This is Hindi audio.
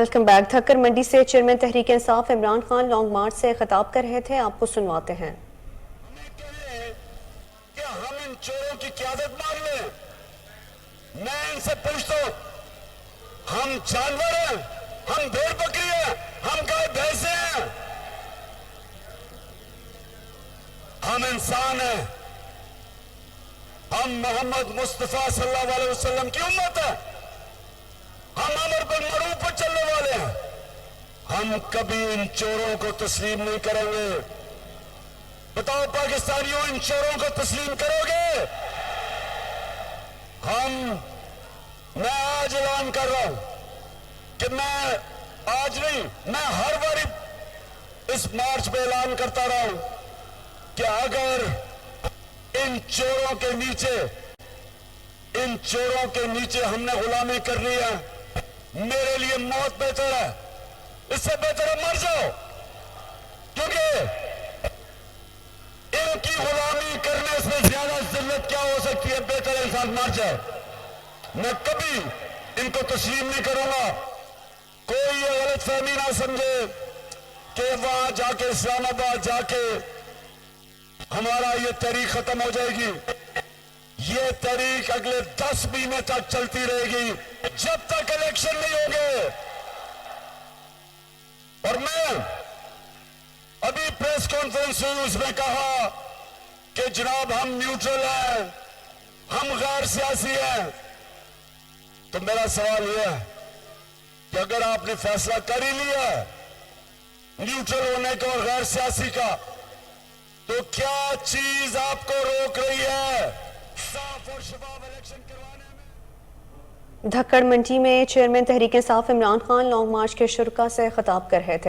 Welcome back. धक्कर मंडी से चेयरमैन तहरीक इंसाफ इमरान खान लॉन्ग मार्च से खिताब कर रहे थे, आपको सुनवाते हैं। कि हम इन चोरों की क़यादत मान लें। मैं इनसे पूछता हूं, हम जानवर हैं, हम भेड़ बकरी हैं, हम गाय भैंसे हैं, हम इंसान हैं, हम मोहम्मद मुस्तफा सल्लल्लाहु अलैहि वसल्लम की उम्मत है, हम अमर बिल मरूफ पर चलने वाले हैं। हम कभी इन चोरों को तस्लीम नहीं करेंगे। बताओ पाकिस्तानियों, इन चोरों को तस्लीम करोगे? मैं आज ऐलान कर रहा हूं कि मैं आज नहीं, मैं हर बार इस मार्च में ऐलान करता रहा हूं कि अगर इन चोरों के नीचे हमने गुलामी करनी है, मेरे लिए मौत बेहतर है, इससे बेहतर है मर जाओ। क्योंकि इनकी गुलामी करने से ज्यादा जिल्लत क्या हो सकती है? बेहतर इंसान मर जाए। मैं कभी इनको तस्लीम नहीं करूंगा। कोई ये गलत फहमी ना समझे कि वहां जाके इस्लामाबाद जाके हमारा ये तहरीक खत्म हो जाएगी। ये तहरीक अगले 10 महीने तक चलती रहेगी, जब तक इलेक्शन नहीं होंगे। और मैं अभी प्रेस कॉन्फ्रेंस हुई, उसमें कहा कि जनाब हम न्यूट्रल हैं, हम गैर सियासी हैं। तो मेरा सवाल यह है कि अगर आपने फैसला कर ही लिया न्यूट्रल होने का और गैर सियासी का, तो क्या चीज आपको रोक रही है साफ और शफाफ इलेक्शन करवाने में? धक्कर मंडी में चेयरमैन तहरीक इंसाफ इमरान खान लॉन्ग मार्च के शुरका से खिताब कर रहे थे।